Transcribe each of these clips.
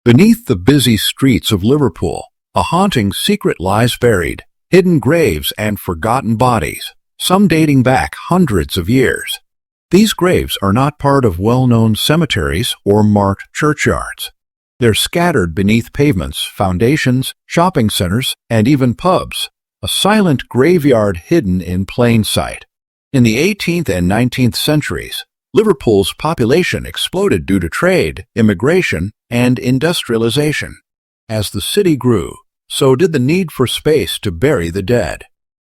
Beneath the busy streets of Liverpool, a haunting secret lies buried, hidden graves and forgotten bodies, some dating back hundreds of years. These graves are not part of well-known cemeteries or marked churchyards. They're scattered beneath pavements, foundations, shopping centers, and even pubs, a silent graveyard hidden in plain sight. In the 18th and 19th centuries, Liverpool's population exploded due to trade, immigration, and industrialization. As the city grew, so did the need for space to bury the dead.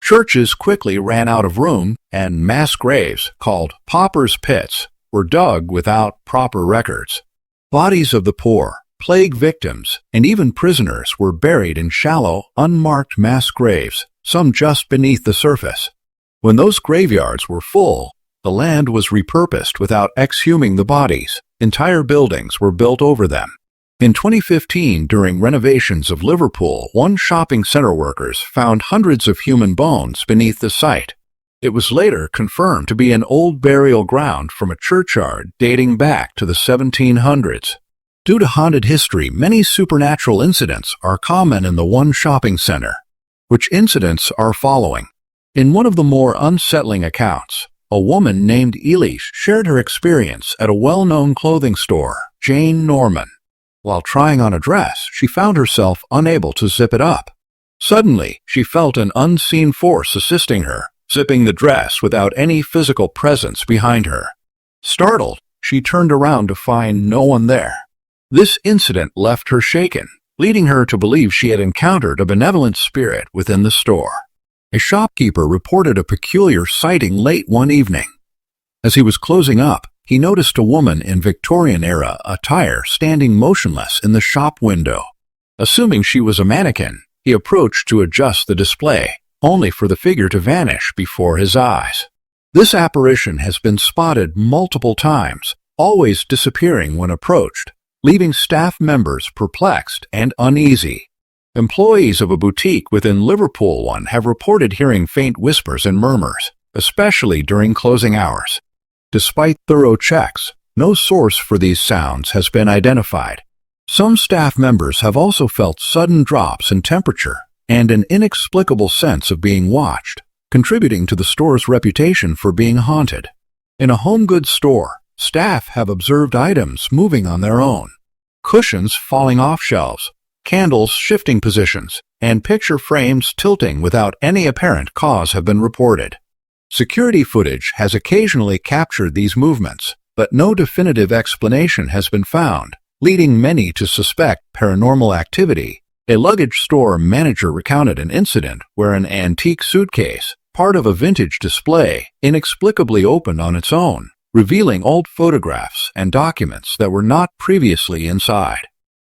Churches quickly ran out of room, and mass graves, called paupers' pits, were dug without proper records. Bodies of the poor, plague victims, and even prisoners were buried in shallow, unmarked mass graves, some just beneath the surface. When those graveyards were full, the land was repurposed without exhuming the bodies. Entire buildings were built over them. In 2015, during renovations of Liverpool, one shopping center workers found hundreds of human bones beneath the site. It was later confirmed to be an old burial ground from a churchyard dating back to the 1700s. Due to haunted history, many supernatural incidents are common in the one shopping center. Which incidents are following? In one of the more unsettling accounts, a woman named Elish shared her experience at a well-known clothing store, Jane Norman. While trying on a dress, she found herself unable to zip it up. Suddenly, she felt an unseen force assisting her, zipping the dress without any physical presence behind her. Startled, she turned around to find no one there. This incident left her shaken, leading her to believe she had encountered a benevolent spirit within the store. A shopkeeper reported a peculiar sighting late one evening. As he was closing up, he noticed a woman in Victorian-era attire standing motionless in the shop window. Assuming she was a mannequin, he approached to adjust the display, only for the figure to vanish before his eyes. This apparition has been spotted multiple times, always disappearing when approached, leaving staff members perplexed and uneasy. Employees of a boutique within Liverpool have reported hearing faint whispers and murmurs, especially during closing hours. Despite thorough checks, no source for these sounds has been identified. Some staff members have also felt sudden drops in temperature and an inexplicable sense of being watched, contributing to the store's reputation for being haunted. In a home goods store, staff have observed items moving on their own. Cushions falling off shelves, candles shifting positions, and picture frames tilting without any apparent cause have been reported. Security footage has occasionally captured these movements, but no definitive explanation has been found, leading many to suspect paranormal activity. A luggage store manager recounted an incident where an antique suitcase, part of a vintage display, inexplicably opened on its own, revealing old photographs and documents that were not previously inside.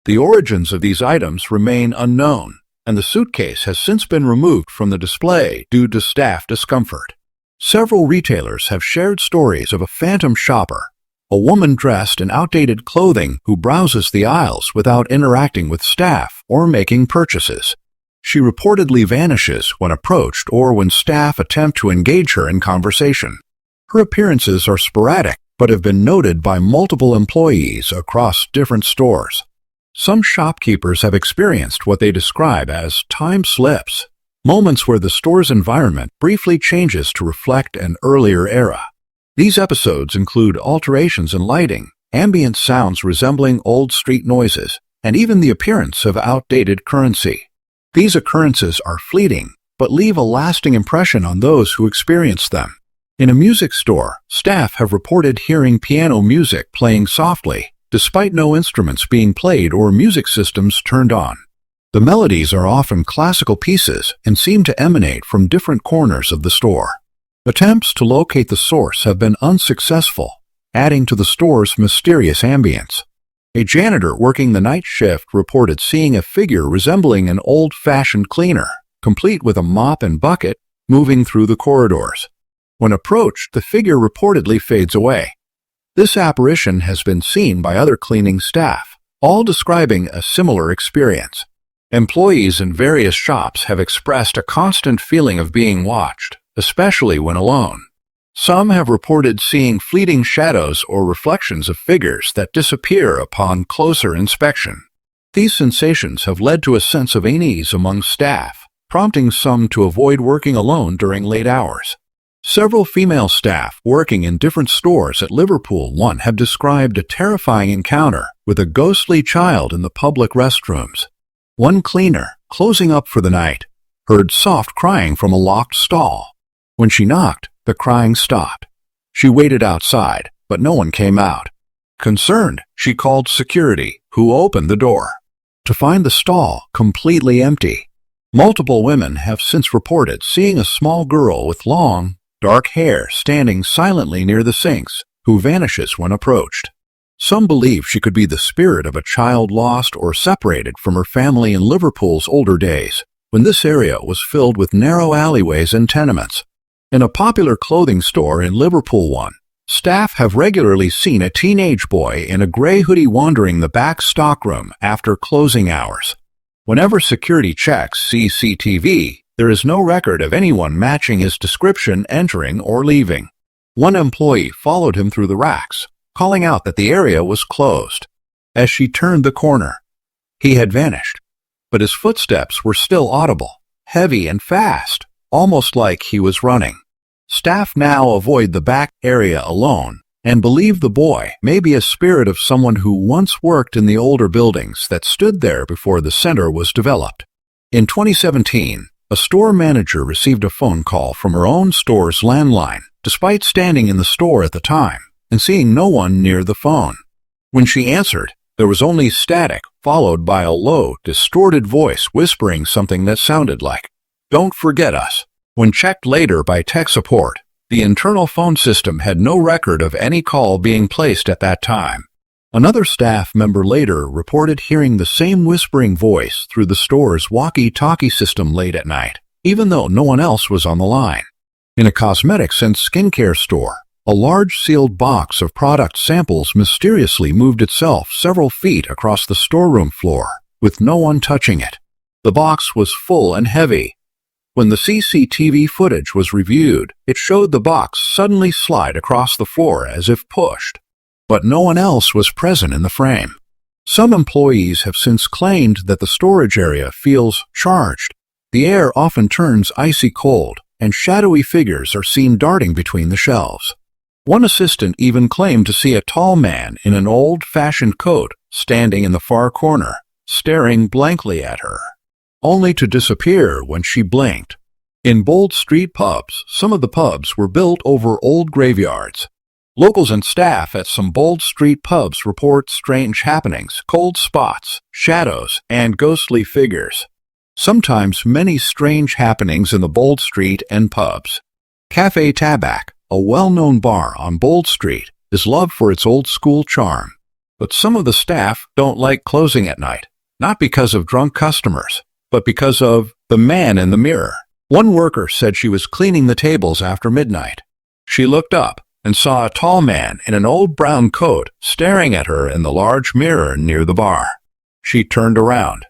The origins of these items remain unknown, and the suitcase has since been removed from the display due to staff discomfort. Several retailers have shared stories of a phantom shopper, a woman dressed in outdated clothing who browses the aisles without interacting with staff or making purchases. She reportedly vanishes when approached or when staff attempt to engage her in conversation. Her appearances are sporadic, but have been noted by multiple employees across different stores. Some shopkeepers have experienced what they describe as time slips, moments where the store's environment briefly changes to reflect an earlier era. These episodes include alterations in lighting, ambient sounds resembling old street noises, and even the appearance of outdated currency. These occurrences are fleeting, but leave a lasting impression on those who experience them. In a music store, staff have reported hearing piano music playing softly, despite no instruments being played or music systems turned on. The melodies are often classical pieces and seem to emanate from different corners of the store. Attempts to locate the source have been unsuccessful, adding to the store's mysterious ambience. A janitor working the night shift reported seeing a figure resembling an old-fashioned cleaner, complete with a mop and bucket, moving through the corridors. When approached, the figure reportedly fades away. This apparition has been seen by other cleaning staff, all describing a similar experience. Employees in various shops have expressed a constant feeling of being watched, especially when alone. Some have reported seeing fleeting shadows or reflections of figures that disappear upon closer inspection. These sensations have led to a sense of unease among staff, prompting some to avoid working alone during late hours. Several female staff working in different stores at Liverpool have described a terrifying encounter with a ghostly child in the public restrooms. One cleaner, closing up for the night, heard soft crying from a locked stall. When she knocked, the crying stopped. She waited outside, but no one came out. Concerned, she called security, who opened the door, to find the stall completely empty. Multiple women have since reported seeing a small girl with long, dark hair standing silently near the sinks, who vanishes when approached. Some believe she could be the spirit of a child lost or separated from her family in Liverpool's older days, when this area was filled with narrow alleyways and tenements. In a popular clothing store in Liverpool, staff have regularly seen a teenage boy in a gray hoodie wandering the back stockroom after closing hours. Whenever security checks CCTV, there is no record of anyone matching his description entering or leaving. One employee followed him through the racks, calling out that the area was closed. As she turned the corner, he had vanished, but his footsteps were still audible, heavy and fast, almost like he was running. Staff now avoid the back area alone and believe the boy may be a spirit of someone who once worked in the older buildings that stood there before the center was developed. In 2017, a store manager received a phone call from her own store's landline, despite standing in the store at the time and seeing no one near the phone. When she answered, there was only static, followed by a low, distorted voice whispering something that sounded like, "Don't forget us." When checked later by tech support, the internal phone system had no record of any call being placed at that time. Another staff member later reported hearing the same whispering voice through the store's walkie-talkie system late at night, even though no one else was on the line. In a cosmetics and skincare store, a large sealed box of product samples mysteriously moved itself several feet across the storeroom floor, with no one touching it. The box was full and heavy. When the CCTV footage was reviewed, it showed the box suddenly slide across the floor as if pushed, but no one else was present in the frame. Some employees have since claimed that the storage area feels charged. The air often turns icy cold, and shadowy figures are seen darting between the shelves. One assistant even claimed to see a tall man in an old-fashioned coat standing in the far corner, staring blankly at her, only to disappear when she blinked. In Bold Street pubs, some of the pubs were built over old graveyards. Locals and staff at some Bold Street pubs report strange happenings, cold spots, shadows, and ghostly figures. Sometimes many strange happenings in the Bold Street and pubs. Café Tabac, a well-known bar on Bold Street, is loved for its old-school charm. But some of the staff don't like closing at night, not because of drunk customers, but because of the man in the mirror. One worker said she was cleaning the tables after midnight. She looked up and saw a tall man in an old brown coat staring at her in the large mirror near the bar. She turned around.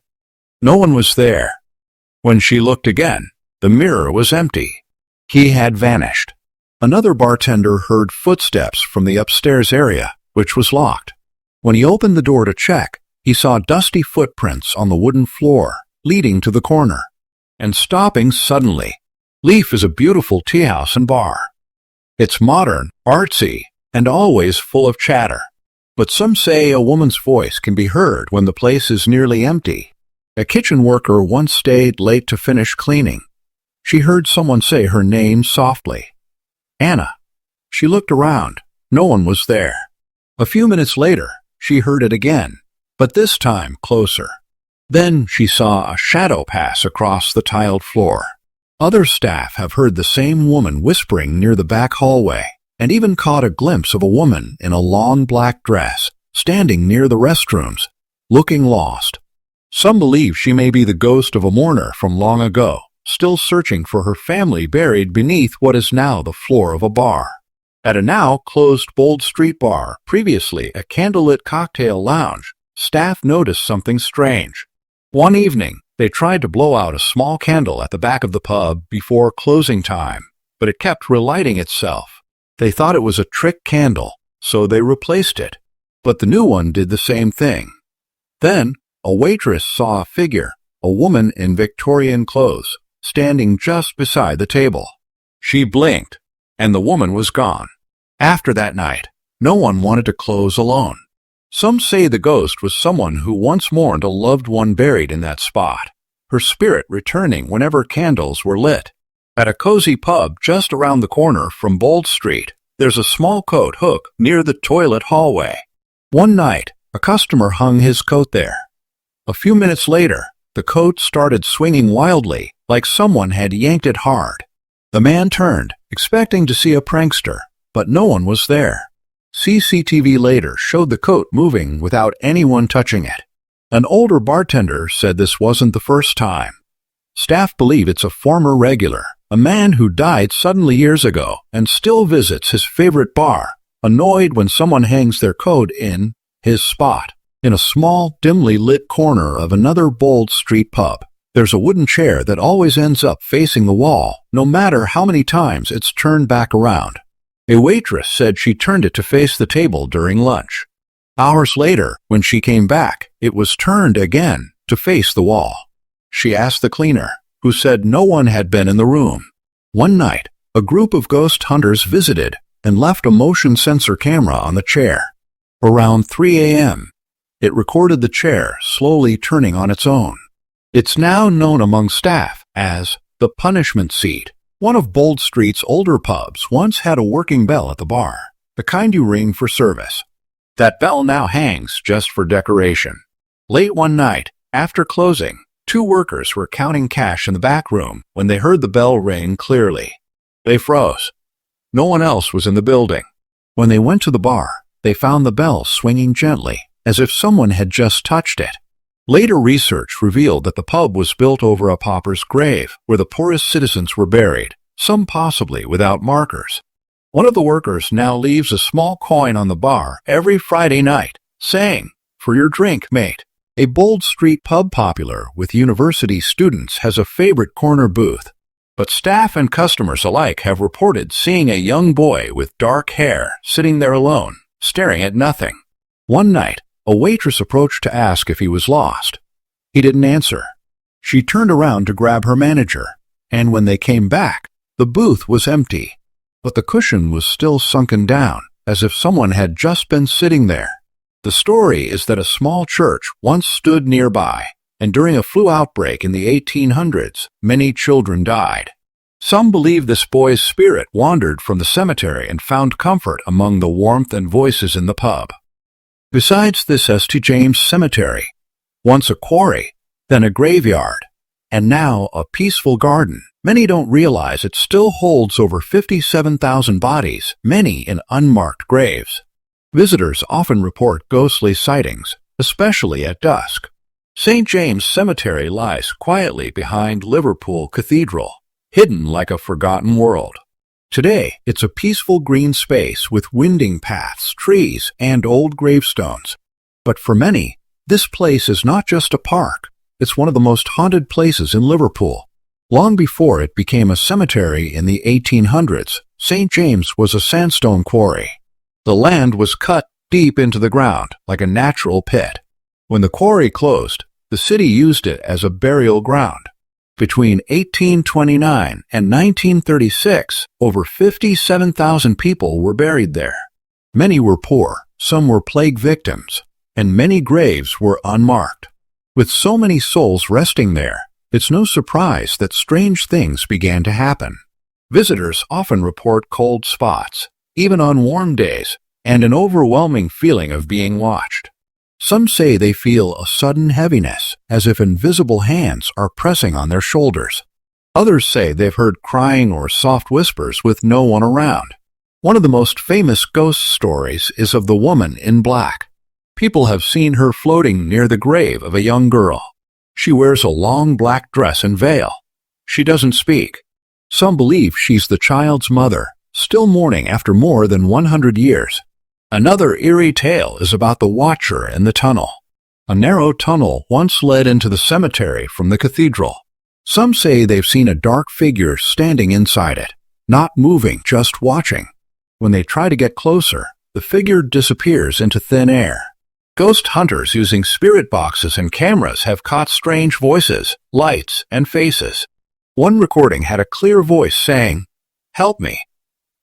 No one was there. When she looked again, the mirror was empty. He had vanished. Another bartender heard footsteps from the upstairs area, which was locked. When he opened the door to check, he saw dusty footprints on the wooden floor, leading to the corner, and stopping suddenly. Leaf is a beautiful tea house and bar. It's modern, artsy, and always full of chatter. But some say a woman's voice can be heard when the place is nearly empty. A kitchen worker once stayed late to finish cleaning. She heard someone say her name softly. Anna. She looked around. No one was there. A few minutes later, she heard it again, but this time closer. Then she saw a shadow pass across the tiled floor. Other staff have heard the same woman whispering near the back hallway, and even caught a glimpse of a woman in a long black dress, standing near the restrooms, looking lost. Some believe she may be the ghost of a mourner from long ago, still searching for her family buried beneath what is now the floor of a bar. At a now-closed Bold Street bar, previously a candlelit cocktail lounge, staff noticed something strange. One evening, they tried to blow out a small candle at the back of the pub before closing time, but it kept relighting itself. They thought it was a trick candle, so they replaced it, but the new one did the same thing. Then, a waitress saw a figure, a woman in Victorian clothes, standing just beside the table. She blinked, and the woman was gone. After that night, no one wanted to close alone. Some say the ghost was someone who once mourned a loved one buried in that spot, her spirit returning whenever candles were lit. At a cozy pub just around the corner from Bold Street, there's a small coat hook near the toilet hallway. One night, a customer hung his coat there. A few minutes later, the coat started swinging wildly, like someone had yanked it hard. The man turned, expecting to see a prankster, but no one was there. CCTV later showed the coat moving without anyone touching it. An older bartender said this wasn't the first time. Staff believe it's a former regular, a man who died suddenly years ago and still visits his favorite bar, annoyed when someone hangs their coat in his spot. In a small, dimly lit corner of another Bold Street pub, there's a wooden chair that always ends up facing the wall, no matter how many times it's turned back around. A waitress said she turned it to face the table during lunch. Hours later, when she came back, it was turned again to face the wall. She asked the cleaner, who said no one had been in the room. One night, a group of ghost hunters visited and left a motion sensor camera on the chair. Around 3 a.m., it recorded the chair slowly turning on its own. It's now known among staff as the punishment seat. One of Bold Street's older pubs once had a working bell at the bar, the kind you ring for service. That bell now hangs just for decoration. Late one night, after closing, 2 workers were counting cash in the back room when they heard the bell ring clearly. They froze. No one else was in the building. When they went to the bar, they found the bell swinging gently, as if someone had just touched it. Later research revealed that the pub was built over a pauper's grave where the poorest citizens were buried, some possibly without markers. One of the workers now leaves a small coin on the bar every Friday night, saying, "For your drink, mate." A Bold Street pub popular with university students has a favorite corner booth, but staff and customers alike have reported seeing a young boy with dark hair sitting there alone, staring at nothing. One night, a waitress approached to ask if he was lost. He didn't answer. She turned around to grab her manager, and when they came back, the booth was empty, but the cushion was still sunken down, as if someone had just been sitting there. The story is that a small church once stood nearby, and during a flu outbreak in the 1800s, many children died. Some believe this boy's spirit wandered from the cemetery and found comfort among the warmth and voices in the pub. Besides this St. James Cemetery, once a quarry, then a graveyard, and now a peaceful garden, many don't realize it still holds over 57,000 bodies, many in unmarked graves. Visitors often report ghostly sightings, especially at dusk. St. James Cemetery lies quietly behind Liverpool Cathedral, hidden like a forgotten world. Today, it's a peaceful green space with winding paths, trees, and old gravestones. But for many, this place is not just a park. It's one of the most haunted places in Liverpool. Long before it became a cemetery in the 1800s, St. James was a sandstone quarry. The land was cut deep into the ground, like a natural pit. When the quarry closed, the city used it as a burial ground. Between 1829 and 1936, over 57,000 people were buried there. Many were poor, some were plague victims, and many graves were unmarked. With so many souls resting there, it's no surprise that strange things began to happen. Visitors often report cold spots, even on warm days, and an overwhelming feeling of being watched. Some say they feel a sudden heaviness, as if invisible hands are pressing on their shoulders. Others say they've heard crying or soft whispers with no one around. One of the most famous ghost stories is of the woman in black. People have seen her floating near the grave of a young girl. She wears a long black dress and veil. She doesn't speak. Some believe she's the child's mother, still mourning after more than 100 years. Another eerie tale is about the Watcher in the tunnel. A narrow tunnel once led into the cemetery from the cathedral. Some say they've seen a dark figure standing inside it, not moving, just watching. When they try to get closer, the figure disappears into thin air. Ghost hunters using spirit boxes and cameras have caught strange voices, lights, and faces. One recording had a clear voice saying, "Help me."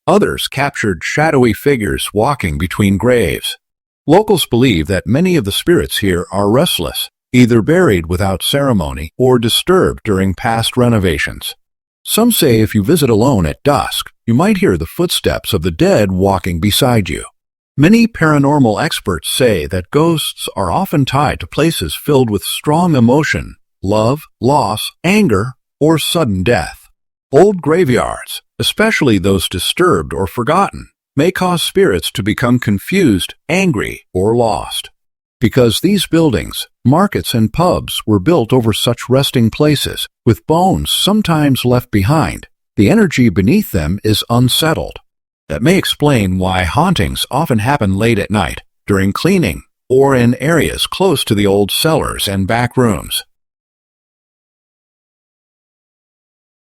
Others captured shadowy figures walking between graves. Locals believe that many of the spirits here are restless, either buried without ceremony or disturbed during past renovations. Some say if you visit alone at dusk, you might hear the footsteps of the dead walking beside you. Many paranormal experts say that ghosts are often tied to places filled with strong emotion, love, loss, anger, or sudden death. Old graveyards, especially those disturbed or forgotten, may cause spirits to become confused, angry, or lost. Because these buildings, markets, and pubs were built over such resting places, with bones sometimes left behind, the energy beneath them is unsettled. That may explain why hauntings often happen late at night, during cleaning, or in areas close to the old cellars and back rooms.